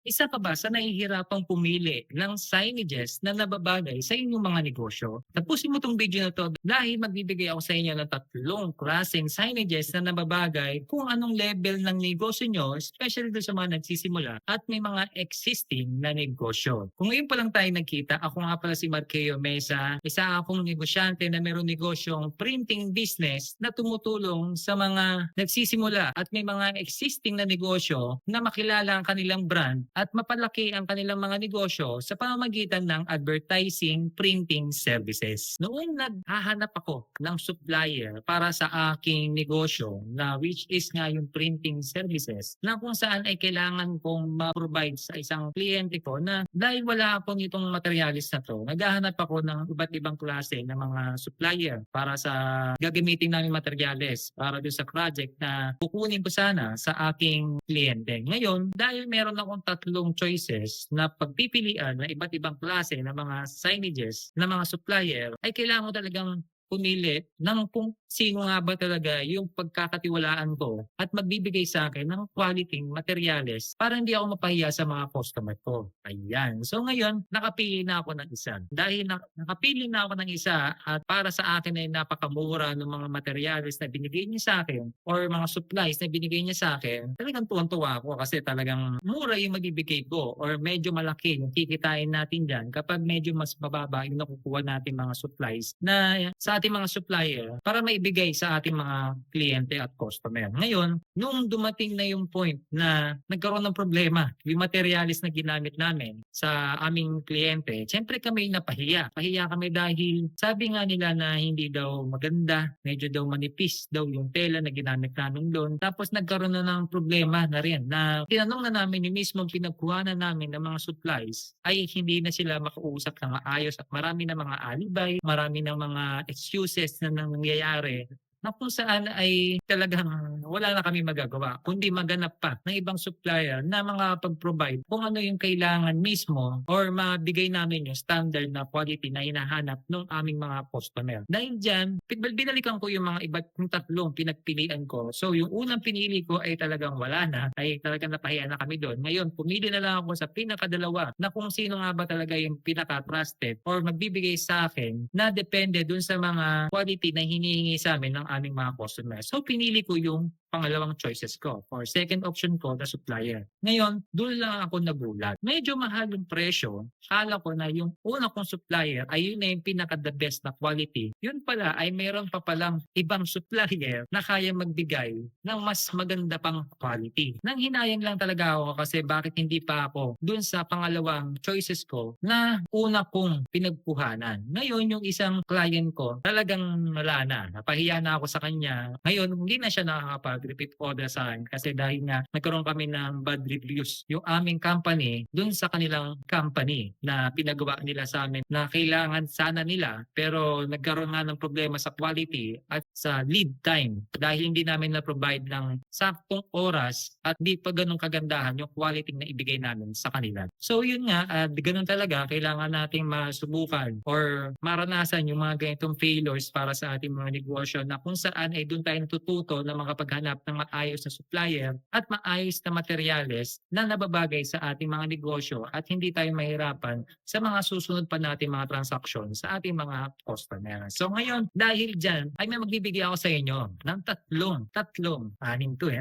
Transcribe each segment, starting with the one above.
Isa ka ba sa nahihirapang pumili ng signages na nababagay sa inyong mga negosyo? Tapusin mo 'tong video na 'to dahil magbibigay ako sa inyo ng tatlong klaseng signages na nababagay kung anong level ng negosyo nyo, especially doon sa mga nagsisimula at may mga existing na negosyo. Kung ngayon pa lang tayo nagkita, ako nga pala si Marqueo Mesa, isa akong negosyante na mayroong negosyong printing business na tumutulong sa mga nagsisimula at may mga existing na negosyo na makilala ang kanilang brand at mapalaki ang kanilang mga negosyo sa pamamagitan ng advertising printing services. Noong naghahanap ako ng supplier para sa aking negosyo na which is nga yung printing services na kung saan ay kailangan kong ma-provide sa isang kliyente ko na dahil wala ako nitong materialis na to, naghahanap ako ng iba't ibang klase ng mga supplier para sa gagamitin namin materyales para doon sa project na kukunin ko sana sa aking kliyente. Ngayon, dahil meron akong tatlong choices na pagpipilian na iba't ibang klase ng mga signages na mga supplier, ay kailangan ko talagang pumili ng kung sino nga ba talaga yung pagkakatiwalaan ko at magbibigay sa akin ng quality materyales para hindi ako mapahiya sa mga customer ko. Ayan. So ngayon, nakapili na ako ng isa. Dahil nakapili na ako ng isa at para sa akin ay napakamura ng mga materyales na binigay niya sa akin or mga supplies na binigay niya sa akin, talagang tuwang-tuwa ako kasi talagang mura yung mabibigay ko or medyo malaki yung kikitain natin dyan kapag medyo mas mababa yung nakukuha natin mga supplies na sa ating mga supplier para maibigay sa ating mga kliyente at customer. Ngayon, nung dumating na yung point na nagkaroon ng problema yung materialis na ginamit namin sa aming kliyente, syempre kami napahiya. Pahiya kami dahil sabi nga nila na hindi daw maganda, medyo daw manipis daw yung tela na ginamit namin doon. Tapos nagkaroon na ng problema na rin na tinanong na namin yung mismong pinagkuhanan namin ng mga supplies ay hindi na sila makausap na maayos at marami na mga alibay, marami na mga excuses na nangyayari na kung saan ay talagang wala na kami magagawa kundi maghanap pa ng ibang supplier na mga pag-provide kung ano yung kailangan mismo or mabigay namin yung standard na quality na hinahanap ng aming mga customer. Dahil dyan, binalikan ko yung mga iba't yung tatlong pinagpilian ko. So yung unang pinili ko ay talagang wala na, ay talagang napahiya na kami doon. Ngayon, pumili na lang ako sa pinakadalawa na kung sino nga ba talaga yung pinaka-trusted or magbibigay sa akin na depende dun sa mga quality na hinihingi sa amin ng aming mga customers. So pinili ko yung pangalawang choices ko or second option ko na supplier. Ngayon, doon lang ako nagulat. Medyo mahal yung presyo. Kala ko na yung una kong supplier ay yun na yung pinaka-the best na quality. Yun pala ay meron pa palang ibang supplier na kaya magbigay ng mas maganda pang quality. Nang hinayang lang talaga ako kasi bakit hindi pa ako doon sa pangalawang choices ko na una kong pinagkuhanan. Ngayon, yung isang client ko talagang wala na. Napahiya na ako sa kanya. Ngayon, hindi na siya nakakapag-repeat order sa akin kasi dahil nga nagkaroon kami ng bad reviews yung aming company dun sa kanilang company na pinagawa nila sa amin na kailangan sana nila pero nagkaroon nga ng problema sa quality at sa lead time dahil hindi namin na-provide ng saktong oras at di pa ganun kagandahan yung quality na ibigay namin sa kanila. So yun nga, ganun talaga, kailangan nating masubukan or maranasan yung mga ganitong failures para sa ating mga negosyo na kung saan ay doon tayo natututo na makapaghanap ng maayos na supplier at maayos na materyales na nababagay sa ating mga negosyo at hindi tayo mahirapan sa mga susunod pa nating mga transaksyon sa ating mga customers. So ngayon, dahil dyan, ay may magbibigay ako sa inyo ng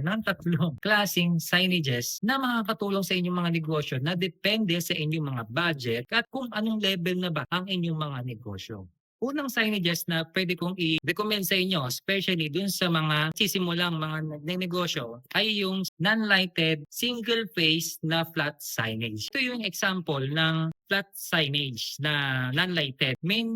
ng tatlong klaseng signages na makakatulong sa inyong mga negosyo na depende sa inyong mga budget at kung anong level na ba ang inyong mga negosyo. Unang signages na pwede kong i-recommend sa inyo, especially dun sa mga sisimulang mga nagnegosyo, ay yung non-lighted single-face na flat signage. Ito yung example ng flat signage na non-lighted. Main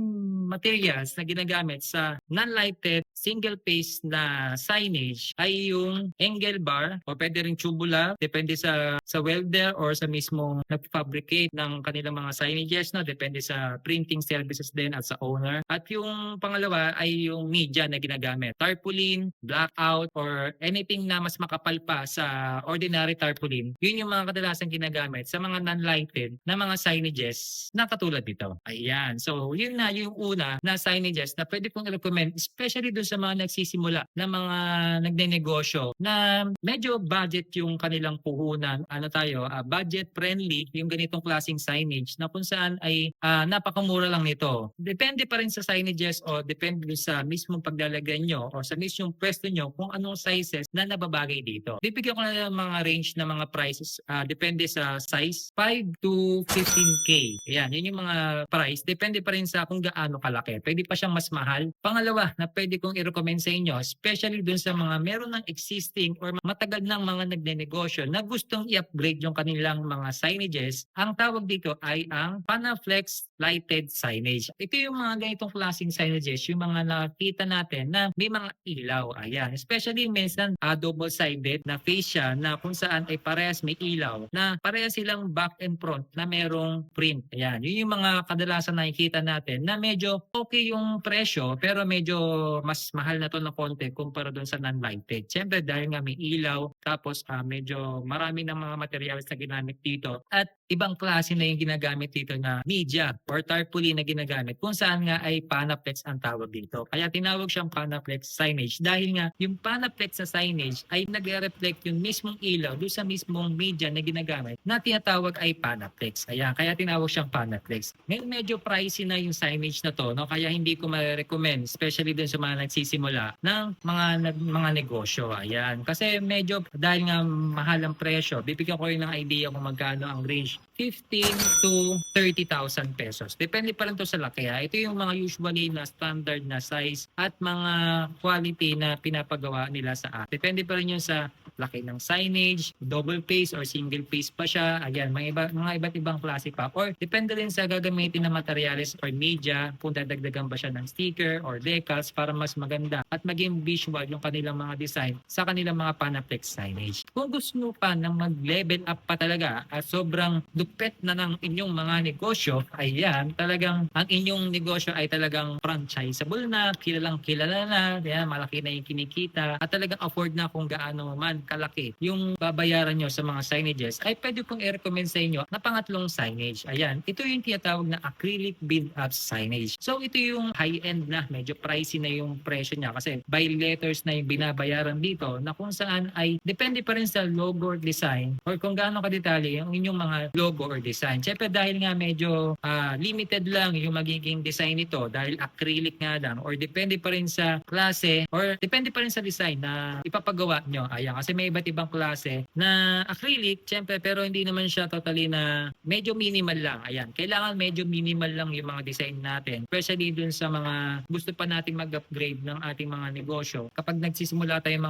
materials na ginagamit sa non-lighted single-face na signage ay yung angle bar o pwede rin tubular, depende sa welder or sa mismong nag-fabricate ng kanilang mga signages, no? Depende sa printing services din at sa owner. At yung pangalawa ay yung media na ginagamit. Tarpaulin, blackout, or anything na mas makapal pa sa ordinary tarpaulin. Yun yung mga kadalasang ginagamit sa mga non-lighted na mga signages signages na katulad nito. Ayan. So, yun na yung una na signages na pwede kong i-recommend, especially dun sa mga nagsisimula na mga nagnenegosyo na medyo budget yung kanilang puhunan. Ano tayo, budget friendly yung ganitong klaseng signage na kung saan ay napakamura lang nito. Depende pa rin sa signages o depende sa mismong paglalagay nyo o sa mismong pwesto nyo kung anong sizes na nababagay dito. Bibigyan ko na ng mga range na mga prices depende sa size 5 to 15K. Ayan, yun yung mga price. Depende pa rin sa kung gaano kalaki. Pwede pa siyang mas mahal. Pangalawa na pwede kong i-recommend sa inyo, especially dun sa mga meron ng existing or matagal ng mga nagnenegosyo na gustong i-upgrade yung kanilang mga signages, ang tawag dito ay ang Panaflex lighted signage. Ito yung mga ganitong klaseng signages, yung mga nakita natin na may mga ilaw. Ayan. Especially minsan double-sided na face siya na kung saan ay parehas may ilaw na parehas silang back and front na merong print. Ayan. Yun yung mga kadalasan nakikita natin na medyo okay yung presyo pero medyo mas mahal na to na konti kumpara doon sa non-lighted. Siyempre dahil nga may ilaw tapos medyo marami ng mga materials na ginamit dito at ibang klase na yung ginagamit dito na media or tarpaulin na ginagamit kung saan nga ay Panaflex ang tawag dito. Kaya tinawag siyang Panaflex signage dahil nga yung Panaflex sa signage ay nagre-reflect yung mismong ilaw doon sa mismong media na ginagamit na tinatawag ay Panaflex. Kaya tinawag siyang Panaflex. Ngayon medyo pricey na yung signage na to, no? Kaya hindi ko ma-recommend especially dun sa mga nagsisimula ng mga negosyo. Ayan. Kasi medyo dahil nga mahal ang presyo, bibigyan ko rin ng idea kung magkano ang range. 15 to 30,000 pesos. Depende pa rin to sa laki. Ito yung mga usually na standard na size at mga quality na pinapagawa nila sa app. Depende pa rin yun sa laki ng signage, double face or single face pa siya. Ayan, mga iba't ibang klase pa. Or depende rin sa gagamitin na materials or media kung dadagdagan ba siya ng sticker or decals para mas maganda at maging visual yung kanilang mga design sa kanilang mga Panaflex signage. Kung gusto nyo pa na mag-level up pa talaga at sobrang dupet na ng inyong mga negosyo, ayan, talagang ang inyong negosyo ay talagang franchisable na, kilalang kilala na, ayan, malaki na yung kinikita at talagang afford na kung gaano man kalaki yung babayaran nyo sa mga signages, ay pwede kong i-recommend sa inyo na pangatlong signage. Ayan, ito yung tinatawag na acrylic build-up signage. So ito yung high-end na, medyo pricey na yung presyo niya kasi by letters na yung binabayaran dito na kung saan ay depende pa rin sa logo or design or kung gaano kadetalye yung inyong mga logo or design. Siyempre dahil nga medyo limited lang yung magiging design nito dahil acrylic nga lang or depende pa rin sa klase or depende pa rin sa design na ipapagawa nyo. Ayan, kasi may iba't ibang klase na acrylic, siyempre, pero hindi naman siya totally na medyo minimal lang. Ayan, kailangan medyo minimal lang yung mga design natin. Especially dun sa mga gusto pa nating mag-upgrade ng ating mga negosyo. Kapag nagsisimula tayo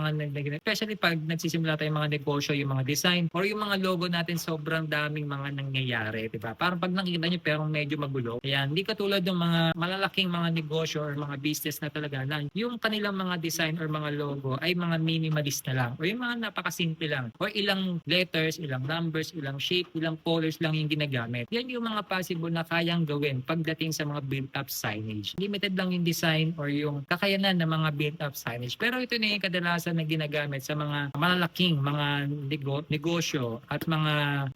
especially pag nagsisimula tayo mga negosyo, yung mga design or yung mga logo natin sobrang daming mga nangyayari, diba? Parang pag nakikita nyo pero medyo magulo. Ayan, hindi katulad ng mga malalaking mga negosyo or mga business na talaga na yung kanilang mga design or mga logo ay mga minimalist na lang. O yung mga napakasimple lang. O ilang letters, ilang numbers, ilang shape, ilang colors lang yung ginagamit. Yan yung mga possible na kayang gawin pagdating sa mga build-up signage. Limited lang yung design or yung kakayanan ng mga build-up signage. Pero ito na yung kadalasan na ginagamit sa mga malalaking mga negosyo at mga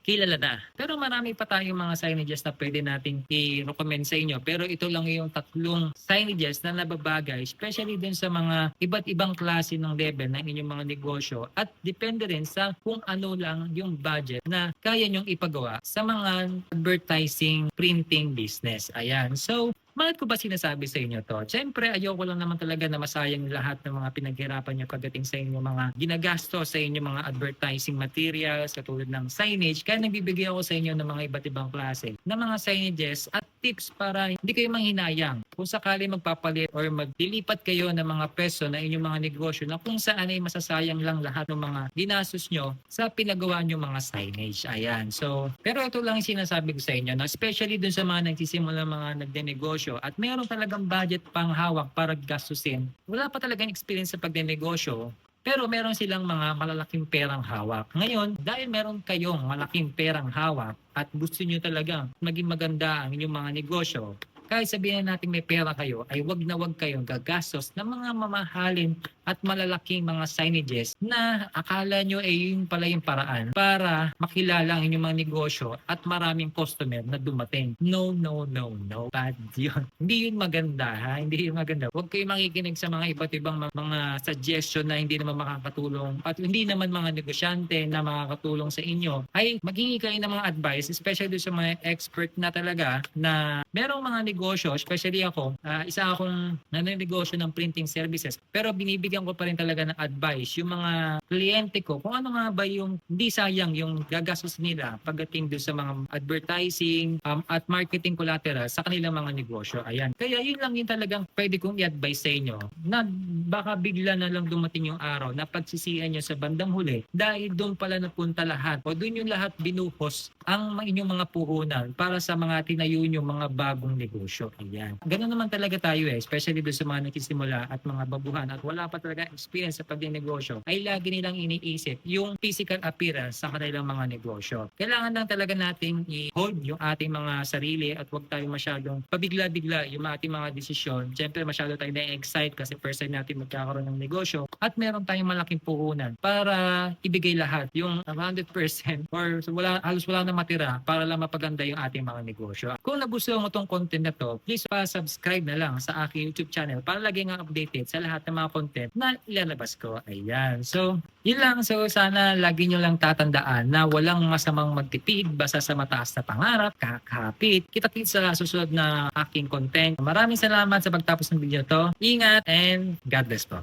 kilala na. Pero marami pa tayong mga signages na pwede nating i-recommend sa inyo. Pero ito lang yung tatlong signages na nababagay, especially din sa mga iba't ibang klase ng level ng inyong mga negosyo at depende rin sa kung ano lang yung budget na kaya nyong ipagawa sa mga advertising printing business. Ayan. So, bakit ko ba sinasabi sa inyo to? Siyempre, ayoko lang naman talaga na masayang lahat ng mga pinaghirapan nyo pagdating sa inyo mga ginagastos sa inyo mga advertising materials katulad ng signage. Kaya nagbibigay ako sa inyo ng mga iba't ibang klase ng mga signages at tips para hindi kayo manghinayang. Kung sakali magpapalit or maglilipat kayo ng mga peso na inyong mga negosyo na kung saan ay masasayang lang lahat ng mga ginastos nyo sa pinagawa nyo mga signage. Ayan. So, pero ito lang yung sinasabi ko sa inyo na especially dun sa mga nagsisimula mga nagdenegosyo at meron talagang budget pang hawak para gastusin. Wala pa talagang experience sa pagdenegosyo, pero meron silang mga malalaking perang hawak. Ngayon, dahil meron kayong malaking perang hawak at gusto nyo talagang maging maganda ang inyong mga negosyo, kahit sabihin natin may pera kayo, ay wag na wag kayong gagastos ng mga mamahalin at malalaking mga signages na akala nyo ay yun pala yung paraan para makilala ang inyong mga negosyo at maraming customer na dumating. No, no, no, no. Bad yun. Hindi yun maganda, ha? Hindi yun maganda. Huwag kayong makikinig sa mga iba't ibang mga suggestion na hindi naman makakatulong at hindi naman mga negosyante na makakatulong sa inyo. Ay maghingi kayo ng mga advice, especially sa mga expert na talaga na merong mga negosyo, especially ako, isa akong nananegosyo ng printing services, pero binibigyan ko pa rin talaga ng advice yung mga kliyente ko kung ano nga ba yung hindi sayang yung gagastos nila pagdating doon sa mga advertising at marketing collateral sa kanilang mga negosyo. Ayan. Kaya yun lang yung talagang pwede kong i-advise sa inyo na baka bigla na lang dumating yung araw na pagsisihan nyo sa bandang huli dahil doon pala napunta lahat o doon yung lahat binuhos ang inyong mga puhunan para sa mga tinayo yung mga bagong negosyo. Ayan. Ganun naman talaga tayo especially doon sa mga nagsisimula at mga babuhan at wala pa talaga experience sa pagdinegosyo ay lagi nilang iniisip yung physical appearance sa kanilang mga negosyo. Kailangan lang talaga nating i-hold yung ating mga sarili at huwag tayo masyadong pabigla-bigla yung ating mga desisyon. Siyempre masyado tayo na-excite kasi first time natin magkakaroon ng negosyo at meron tayong malaking puhunan para ibigay lahat yung 100% or halos wala na matira para lang mapaganda yung ating mga negosyo. Kung nagustuhan mo tong content na to, please pa-subscribe na lang sa aking YouTube channel para lagi nga updated sa lahat ng mga content na ilalabas ko. Ayan. So, yun lang. So, sana lagi nyo lang tatandaan na walang masamang magtipid basta sa mataas na pangarap, kakapit. Kita-kits sa susunod na aking content. Maraming salamat sa pagtapos ng video to. Ingat and God bless po.